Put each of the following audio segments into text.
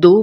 2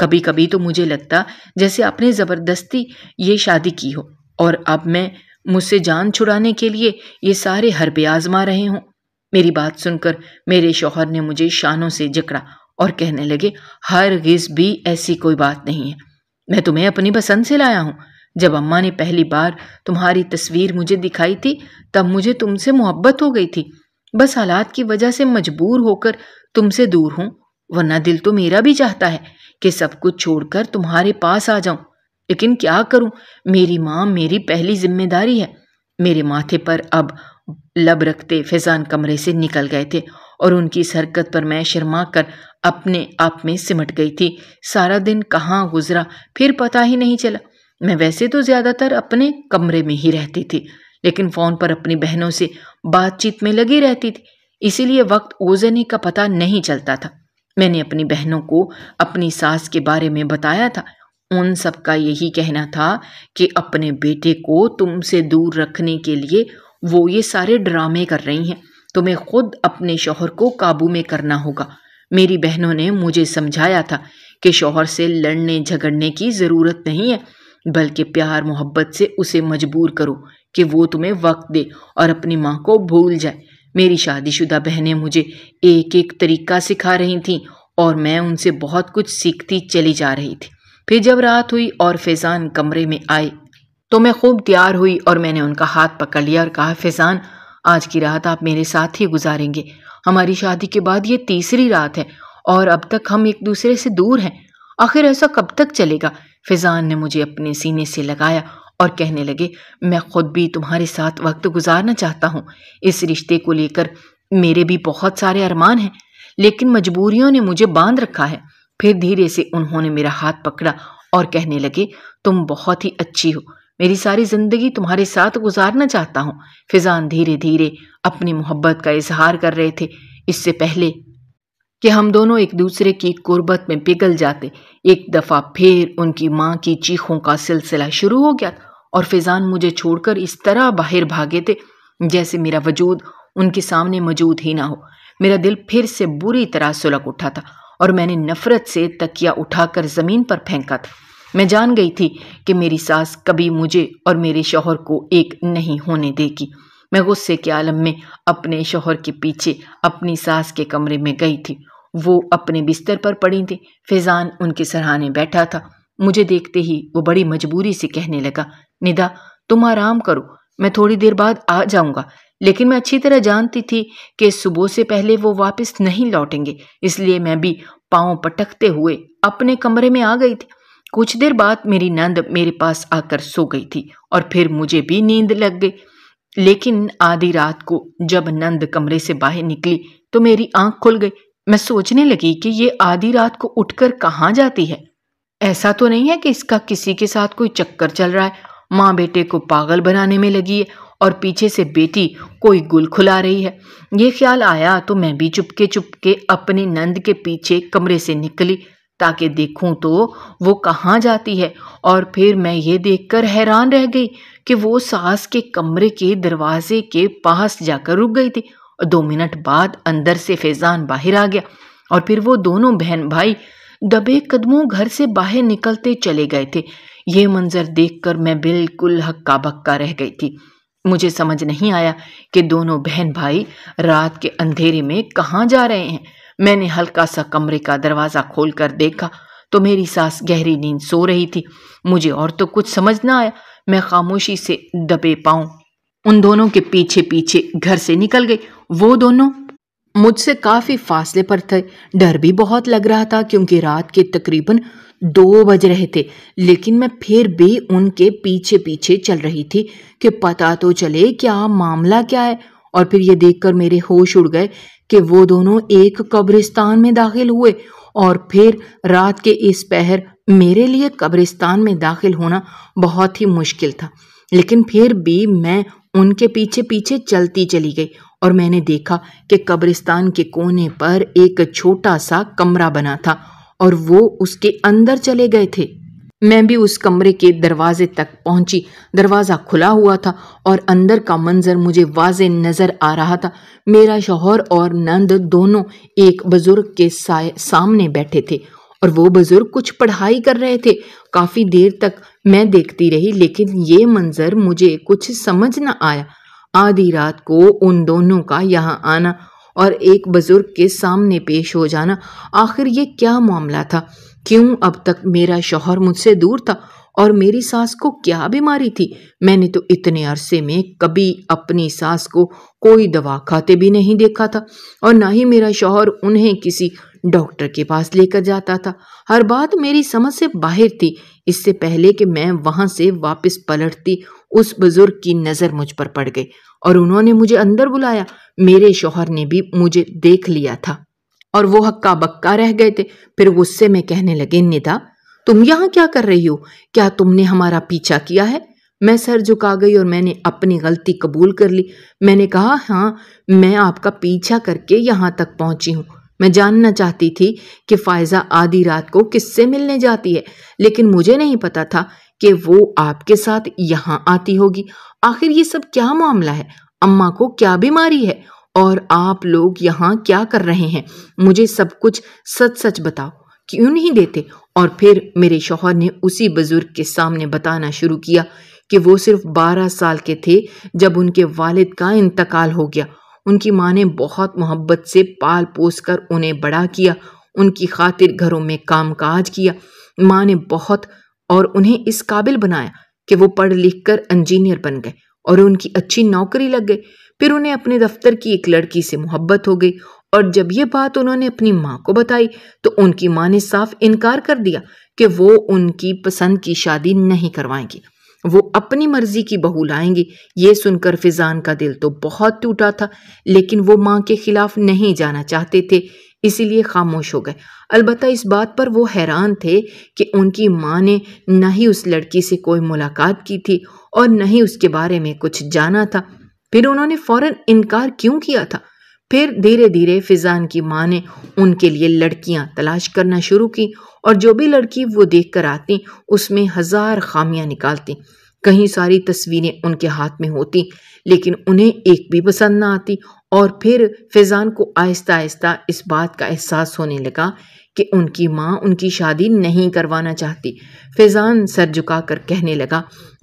کبھی کبھی تو مجھے لگتا جیسے آپ نے زبردستی یہ شادی کی ہو اور اب میں مجھ سے جان چھڑانے کے لیے یہ سارے حربے آزما رہے ہوں۔ میری بات سن کر میرے شوہر نے مجھے شانوں سے جکڑا اور کہنے لگے، ہرگز بھی ایسی کوئی بات نہیں ہے، میں تمہیں اپنی پسند سے لایا ہوں۔ جب اماں نے پہلی بار تمہاری تصویر مجھے دکھائی تھی تب مجھے تم سے محبت ہو گئی تھی، بس حالات کی وجہ سے مجبور ہو کر تم سے دور ہوں، ورنہ دل تو میرا بھی چاہتا ہے کہ سب کچھ چھوڑ کر تمہارے پاس آ جاؤں، لیکن کیا کروں، میری ماں میری پہلی ذمہ داری ہے۔ میرے ماتھے پر اب لب رکھتے فیضان کمرے سے نکل گئے تھے اور ان کی اس حرکت پر میں شرما کر اپنے آپ میں سمٹ گئی تھی۔ سارا دن کہاں گزرا پھر پتہ ہی نہیں چلا۔ میں ویسے تو زیادہ تر اپنے کمرے میں ہی رہتی تھی، لیکن فون پر اپنی بہنوں سے بات چیت میں لگی رہتی تھی، اسی لیے وقت گزرنے کا پتہ نہیں چلتا تھا۔ میں نے اپنی بہنوں کو اپنی ساس کے بارے میں بتایا تھا۔ ان سب کا یہی کہنا تھا کہ اپنے بیٹے کو تم سے دور رکھنے کے لیے وہ یہ سارے ڈرامے کر رہی ہیں، تمہیں خود اپنے شوہر کو قابو میں کرنا ہوگا۔ میری بہنوں نے مجھے سمجھایا تھا کہ شوہر سے لڑنے جھگڑنے کی ضرورت نہیں ہے، بلکہ پیار محبت سے اسے مجبور کرو کہ وہ تمہیں وقت دے اور اپنی ماں کو بھول جائے۔ میری شادی شدہ بہنیں مجھے ایک ایک طریقہ سکھا رہی تھیں اور میں ان سے بہت کچھ سیکھتی چلی جا رہی تھی۔ پھر جب رات ہوئی اور فیضان کمرے میں آئے تو میں خوب تیار ہوئی اور میں نے ان کا ہاتھ پکڑ لیا اور کہا، فیضان، آج کی رات آپ میرے ساتھ ہی گزاریں گے۔ ہماری شادی کے بعد یہ تیسری رات ہے اور اب تک ہم ایک دوسرے سے دور ہیں، آخر ایسا کب تک چلے گا؟ فیضان نے مجھے اپنے سینے سے لگایا اور کہنے لگے، میں خود بھی تمہارے ساتھ وقت گزارنا چاہتا ہوں۔ اس رشتے کو لے کر میرے بھی بہت سارے ارمان ہیں، لیکن مجبوریوں نے مجھے باندھ رکھا ہے۔ پھر دھیرے سے انہوں نے میرا ہاتھ پکڑا اور کہنے لگے، تم بہت ہی اچھی ہو، میری ساری زندگی تمہارے ساتھ گزارنا چاہتا ہوں۔ فیضان دھیرے دھیرے اپنی محبت کا اظہار کر رہے تھے۔ اس سے پہلے کہ ہم دونوں ایک دوسرے کی قربت میں پگھل جاتے، ایک دفعہ پھر ان کی ماں کی چیخوں کا سلسلہ شروع ہو گیا اور فیضان مجھے چھوڑ کر اس طرح باہر بھاگے تھے جیسے میرا وجود ان کے سامنے موجود ہی نہ ہو۔ میرا دل پھر سے بری طرح سلگ اٹھا تھا اور میں نے نفرت سے تکیہ اٹھا کر زمین پر پھینکا تھا۔ میں جان گئی تھی کہ میری ساس کبھی مجھے اور میرے شوہر کو ایک نہیں ہونے دے گی۔ میں غصے کے عالم میں اپنے شوہر کے پیچھے اپنی ساس کے کمرے میں گئی تھی۔ وہ اپنے بستر پر پڑی تھی، فیضان ان کے سرہانے بیٹھا تھا۔ مجھے دیکھتے ہی وہ بڑی مجبوری سے کہنے لگا، ندا، تم آرام کرو، میں تھوڑی دیر بعد آ جاؤں گا۔ لیکن میں اچھی طرح جانتی تھی کہ صبح سے پہلے وہ واپس نہیں لوٹیں گے، اس لیے میں بھی پاؤں پٹکتے ہوئے اپنے کمرے میں آ گئی تھی۔ کچھ دیر بعد میری نند میرے پاس آ کر سو گئی تھی اور پھر مجھے بھی نیند لگ گئی۔ لیکن آدھی رات کو جب نند کمرے سے باہر نکلی تو میری آنکھ کھل گئی۔ میں سوچنے لگی کہ یہ آدھی رات کو اٹھ کر کہاں جاتی ہے؟ ایسا تو نہیں ہے کہ اس کا کسی کے ساتھ کوئی چکر چل رہا ہے، ماں بیٹے کو پاگل بنانے میں لگی ہے اور پیچھے سے بیٹی کوئی گل کھلا رہی ہے۔ یہ خیال آیا تو میں بھی چپکے اپنی نند کے پیچھے کمرے سے نکلی تاکہ دیکھوں تو وہ کہاں جاتی ہے، اور پھر میں یہ دیکھ کر حیران رہ گئی کہ وہ ساس کے کمرے کے دروازے کے پاس جا کر رک گئی تھی۔ 2 منٹ بعد اندر سے فیضان باہر آ گیا اور پھر وہ دونوں بہن بھائی دبے قدموں گھر سے باہر نکلتے چلے گئے تھے۔ یہ منظر دیکھ کر میں بالکل ہکا بکا رہ گئی تھی۔ مجھے سمجھ نہیں آیا کہ دونوں بہن بھائی رات کے اندھیرے میں کہاں جا رہے ہیں۔ میں نے ہلکا سا کمرے کا دروازہ کھول کر دیکھا تو میری ساس گہری نیند سو رہی تھی۔ مجھے اور تو کچھ سمجھ نہ آیا، میں خاموشی سے دبے پاؤں ان دونوں کے پیچھے پیچھے گھر سے نکل گئی۔ وہ دونوں مجھ سے کافی فاصلے پر تھے۔ ڈر بھی بہت لگ رہا تھا کیونکہ رات کے تقریباً 2 بج رہے تھے، لیکن میں پھر بھی ان کے پیچھے پیچھے چل رہی تھی کہ پتہ تو چلے کیا معاملہ کیا ہے۔ اور پھر یہ دیکھ کر میرے ہوش اڑ گئے کہ وہ دونوں ایک قبرستان میں داخل ہوئے، اور پھر رات کے اس پہر میرے لیے قبرستان میں داخل ہونا بہت ہی مشکل تھا، لیکن پھر بھی میں ان کے پیچھے پیچھے چلتی چلی گئی اور میں نے دیکھا کہ قبرستان کے کونے پر ایک چھوٹا سا کمرہ بنا تھا اور وہ اس کے اندر چلے گئے تھے۔ میں بھی اس کمرے کے دروازے تک پہنچی۔ دروازہ کھلا ہوا تھا اور اندر کا منظر مجھے واضح نظر آ رہا تھا۔ میرا شوہر اور نند دونوں ایک بزرگ کے سامنے بیٹھے تھے اور وہ بزرگ کچھ پڑھائی کر رہے تھے۔ کافی دیر تک میں دیکھتی رہی، لیکن یہ منظر مجھے کچھ سمجھ نہ آیا۔ آدھی رات کو ان دونوں کا یہاں آنا اور ایک بزرگ کے سامنے پیش ہو جانا، آخر یہ کیا معاملہ تھا؟ کیوں اب تک میرا شوہر مجھ سے دور تھا؟ اور میری ساس کو کیا بیماری تھی؟ میں نے تو اتنے عرصے میں کبھی اپنی ساس کو کوئی دوا کھاتے بھی نہیں دیکھا تھا، اور نہ ہی میرا شوہر انہیں کسی ڈاکٹر کے پاس لے کر جاتا تھا۔ ہر بات میری سمجھ سے باہر تھی۔ اس سے پہلے کہ میں وہاں سے واپس پلٹتی، اس بزرگ کی نظر مجھ پر پڑ گئی اور انہوں نے مجھے اندر بلایا۔ میرے شوہر نے بھی مجھے دیکھ لیا تھا اور وہ ہکا بکا رہ گئے تھے۔ پھر غصے میں کہنے لگے، ندا تم یہاں کیا کر رہی ہو؟ کیا تم نے ہمارا پیچھا کیا ہے؟ میں سر جھکا گئی اور میں نے اپنی غلطی قبول کر لی۔ میں نے کہا، ہاں میں آپ کا پیچھا کر کے یہاں تک پہنچی ہوں۔ میں جاننا چاہتی تھی کہ فائزہ آدھی رات کو کس سے ملنے جاتی ہے، لیکن مجھے نہیں پتا تھا کہ وہ آپ کے ساتھ یہاں آتی ہوگی۔ آخر یہ سب کیا معاملہ ہے؟ اماں کو کیا بیماری ہے اور آپ لوگ یہاں کیا کر رہے ہیں؟ مجھے سب کچھ سچ سچ بتاؤ، کیوں نہیں دیتے؟ اور پھر میرے شوہر نے اسی بزرگ کے سامنے بتانا شروع کیا کہ وہ صرف 12 سال کے تھے جب ان کے والد کا انتقال ہو گیا۔ ان کی ماں نے بہت محبت سے پال پوس کر انہیں بڑا کیا، ان کی خاطر گھروں میں کام کاج کیا۔ ماں نے بہت اور انہیں اس قابل بنایا کہ وہ پڑھ لکھ کر انجینئر بن گئے اور ان کی اچھی نوکری لگ گئی۔ پھر انہیں اپنے دفتر کی ایک لڑکی سے محبت ہو گئی، اور جب یہ بات انہوں نے اپنی ماں کو بتائی تو ان کی ماں نے صاف انکار کر دیا کہ وہ ان کی پسند کی شادی نہیں کروائیں گی، وہ اپنی مرضی کی بہو لائیں گی۔ یہ سن کر فیضان کا دل تو بہت ٹوٹا تھا، لیکن وہ ماں کے خلاف نہیں جانا چاہتے تھے، اسی لیے خاموش ہو گئے۔ البتہ اس بات پر وہ حیران تھے کہ ان کی ماں نے نہ ہی اس لڑکی سے کوئی ملاقات کی تھی اور نہ ہی اس کے بارے میں کچھ جانا تھا۔ پھر انہوں نے فوراً انکار کیوں کیا تھا؟ پھر دھیرے دھیرے فیضان کی ماں نے ان کے لیے لڑکیاں تلاش کرنا شروع کی، اور جو بھی لڑکی وہ دیکھ کر آتی اس میں 1000 خامیاں نکالتی۔ کہیں ساری تصویریں ان کے ہاتھ میں ہوتی، لیکن انہیں ایک بھی پسند نہ آتی۔ اور پھر فیضان کو آہستہ آہستہ اس بات کا احساس ہونے لگا کہ ان کی ماں ان کی شادی نہیں کروانا چاہتی۔ فیضان سر جھکا کر کہنے لگا،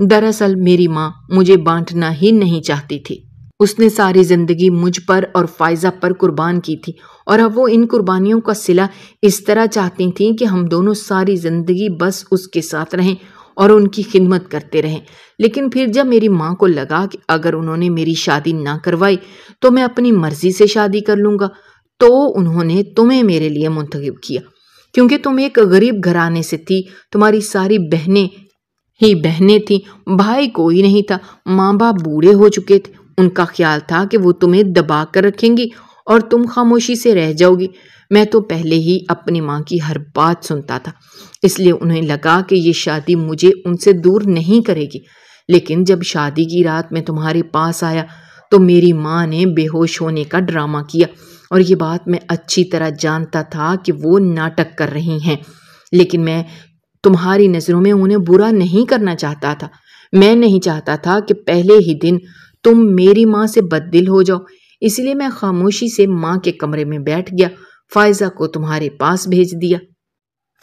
دراصل میری ماں مجھے بانٹنا ہی نہیں چاہتی تھی۔ اس نے ساری زندگی مجھ پر اور فائزہ پر قربان کی تھی، اور اب وہ ان قربانیوں کا صلہ اس طرح چاہتی تھیں کہ ہم دونوں ساری زندگی بس اس کے ساتھ رہیں اور ان کی خدمت کرتے رہیں۔ لیکن پھر جب میری ماں کو لگا کہ اگر انہوں نے میری شادی نہ کروائی تو میں اپنی مرضی سے شادی کر لوں گا، تو انہوں نے تمہیں میرے لیے منتخب کیا۔ کیونکہ تم ایک غریب گھرانے سے تھی، تمہاری ساری بہنیں ہی بہنیں تھیں، بھائی کوئی نہیں تھا، ماں باپ بوڑھے ہو چکے تھے۔ ان کا خیال تھا کہ وہ تمہیں دبا کر رکھیں گی اور تم خاموشی سے رہ جاؤ گی۔ میں تو پہلے ہی اپنی ماں کی ہر بات سنتا تھا، اس لیے انہیں لگا کہ یہ شادی مجھے ان سے دور نہیں کرے گی۔ لیکن جب شادی کی رات میں تمہارے پاس آیا تو میری ماں نے بے ہوش ہونے کا ڈرامہ کیا، اور یہ بات میں اچھی طرح جانتا تھا کہ وہ ناٹک کر رہی ہیں، لیکن میں تمہاری نظروں میں انہیں برا نہیں کرنا چاہتا تھا۔ میں نہیں چاہتا تھا کہ پہلے ہی دن تم میری ماں سے بد دل ہو جاؤ، اس لیے میں خاموشی سے ماں کے کمرے میں بیٹھ گیا، فائزہ کو تمہارے پاس بھیج دیا۔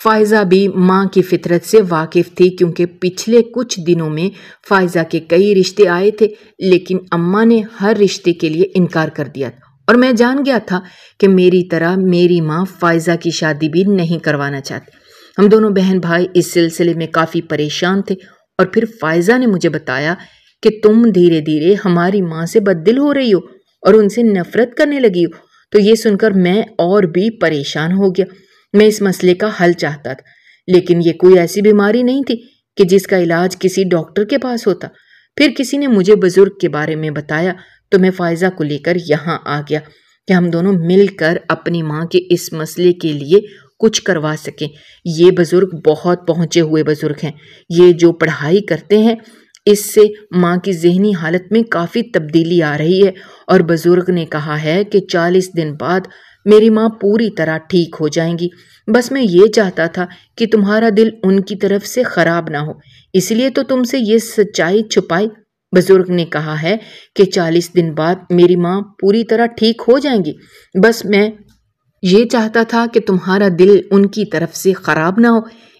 فائزہ بھی ماں کی فطرت سے واقف تھی، کیونکہ پچھلے کچھ دنوں میں فائزہ کے کئی رشتے آئے تھے، لیکن اماں نے ہر رشتے کے لیے انکار کر دیا، اور میں جان گیا تھا کہ میری طرح میری ماں فائزہ کی شادی بھی نہیں کروانا چاہتی۔ ہم دونوں بہن بھائی اس سلسلے میں کافی پریشان تھے، اور پھر فائزہ نے مجھے بتایا کہ تم دھیرے دھیرے ہماری ماں سے بد دل ہو رہی ہو اور ان سے نفرت کرنے لگی ہو۔ تو یہ سن کر میں اور بھی پریشان ہو گیا۔ میں اس مسئلے کا حل چاہتا تھا، لیکن یہ کوئی ایسی بیماری نہیں تھی کہ جس کا علاج کسی ڈاکٹر کے پاس ہوتا۔ پھر کسی نے مجھے بزرگ کے بارے میں بتایا تو میں فائزہ کو لے کر یہاں آ گیا کہ ہم دونوں مل کر اپنی ماں کے اس مسئلے کے لیے کچھ کروا سکیں۔ یہ بزرگ بہت پہنچے ہوئے بزرگ ہیں، یہ جو پڑھائی کرتے ہیں اس سے ماں کی ذہنی حالت میں کافی تبدیلی آ رہی ہے، اور بزرگ نے کہا ہے کہ 40 دن بعد میری ماں پوری طرح ٹھیک ہو جائیں گی۔ بس میں یہ چاہتا تھا کہ تمہارا دل ان کی طرف سے خراب نہ ہو، اس لیے تو تم سے یہ سچائی چھپائی۔ بزرگ نے کہا ہے کہ 40 دن بعد میری ماں پوری طرح ٹھیک ہو جائیں گی، بس میں یہ چاہتا تھا کہ تمہارا دل ان کی طرف سے خراب نہ ہو،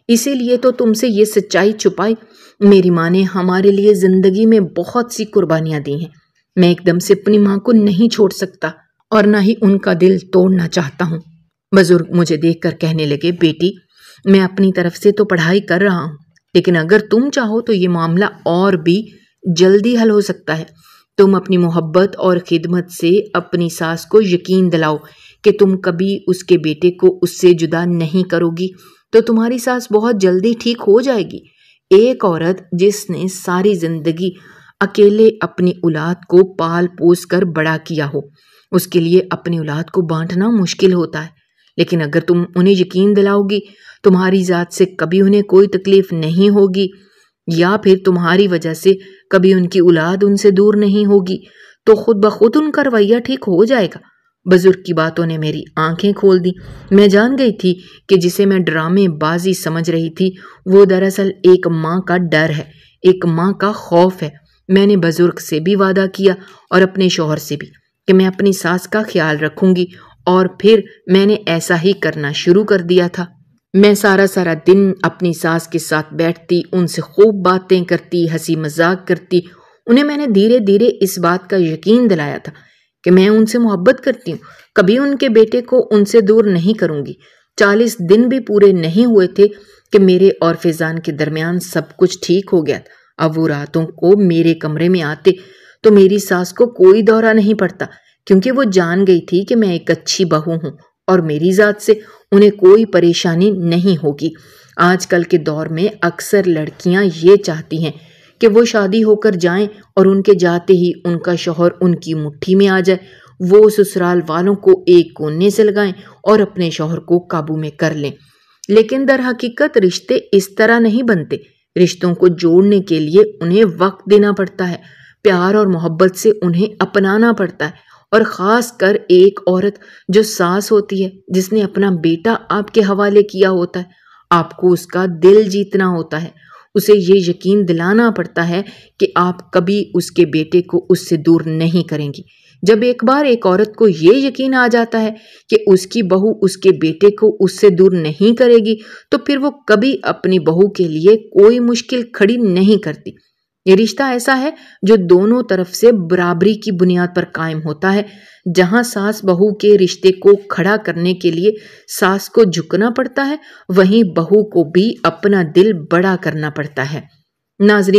اسی لیے تو تم سے یہ سچائی چھپائی۔ میری ماں نے ہمارے لیے زندگی میں بہت سی قربانیاں دی ہیں، میں ایک دم سے اپنی ماں کو نہیں چھوڑ سکتا اور نہ ہی ان کا دل توڑنا چاہتا ہوں۔ بزرگ مجھے دیکھ کر کہنے لگے، بیٹی میں اپنی طرف سے تو پڑھائی کر رہا ہوں، لیکن اگر تم چاہو تو یہ معاملہ اور بھی جلدی حل ہو سکتا ہے۔ تم اپنی محبت اور خدمت سے اپنی ساس کو یقین دلاؤ کہ تم کبھی اس کے بیٹے کو اس سے جدا نہیں کرو گی، تو تمہاری ساس بہت جلدی ٹھیک ہو جائے گی۔ ایک عورت جس نے ساری زندگی اکیلے اپنی اولاد کو پال پوس کر بڑا کیا ہو، اس کے لیے اپنی اولاد کو بانٹنا مشکل ہوتا ہے، لیکن اگر تم انہیں یقین دلاؤ گی تمہاری ذات سے کبھی انہیں کوئی تکلیف نہیں ہوگی، یا پھر تمہاری وجہ سے کبھی ان کی اولاد ان سے دور نہیں ہوگی، تو خود بخود ان کا رویہ ٹھیک ہو جائے گا۔ بزرگ کی باتوں نے میری آنکھیں کھول دی۔ میں جان گئی تھی کہ جسے میں ڈرامے بازی سمجھ رہی تھی وہ دراصل ایک ماں کا ڈر ہے، ایک ماں کا خوف ہے۔ میں نے بزرگ سے بھی وعدہ کیا اور اپنے شوہر سے بھی کہ میں اپنی ساس کا خیال رکھوں گی، اور پھر میں نے ایسا ہی کرنا شروع کر دیا تھا۔ میں سارا دن اپنی ساس کے ساتھ بیٹھتی، ان سے خوب باتیں کرتی، ہنسی مذاق کرتی۔ انہیں میں نے دھیرے دھیرے اس بات کا یقین دلایا تھا کہ میں ان سے محبت کرتی ہوں، کبھی ان کے بیٹے کو ان سے دور نہیں کروں گی۔ 40 دن بھی پورے نہیں ہوئے تھے کہ میرے اور فیضان کے درمیان سب کچھ ٹھیک ہو گیا تھا۔ اب وہ راتوں کو میرے کمرے میں آتے تو میری ساس کو کوئی دورہ نہیں پڑتا، کیونکہ وہ جان گئی تھی کہ میں ایک اچھی بہو ہوں اور میری ذات سے انہیں کوئی پریشانی نہیں ہوگی۔ آج کل کے دور میں اکثر لڑکیاں یہ چاہتی ہیں کہ وہ شادی ہو کر جائیں اور ان کے جاتے ہی ان کا شوہر ان کی مٹھی میں آ جائے، وہ سسرال والوں کو ایک کونے سے لگائیں اور اپنے شوہر کو قابو میں کر لیں۔ لیکن در حقیقت رشتے اس طرح نہیں بنتے۔ رشتوں کو جوڑنے کے لیے انہیں وقت دینا پڑتا ہے، پیار اور محبت سے انہیں اپنانا پڑتا ہے، اور خاص کر ایک عورت جو ساس ہوتی ہے، جس نے اپنا بیٹا آپ کے حوالے کیا ہوتا ہے، آپ کو اس کا دل جیتنا ہوتا ہے، اسے یہ یقین دلانا پڑتا ہے کہ آپ کبھی اس کے بیٹے کو اس سے دور نہیں کریں گی۔ جب ایک بار ایک عورت کو یہ یقین آ جاتا ہے کہ اس کی بہو اس کے بیٹے کو اس سے دور نہیں کرے گی، تو پھر وہ کبھی اپنی بہو کے لیے کوئی مشکل کھڑی نہیں کرتی۔ یہ رشتہ ایسا ہے جو دونوں طرف سے برابری کی بنیاد پر قائم ہوتا ہے۔ جہاں ساس بہو کے رشتے کو کھڑا کرنے کے لیے ساس کو جھکنا پڑتا ہے، وہیں بہو کو بھی اپنا دل بڑا کرنا پڑتا ہے۔ ناظرین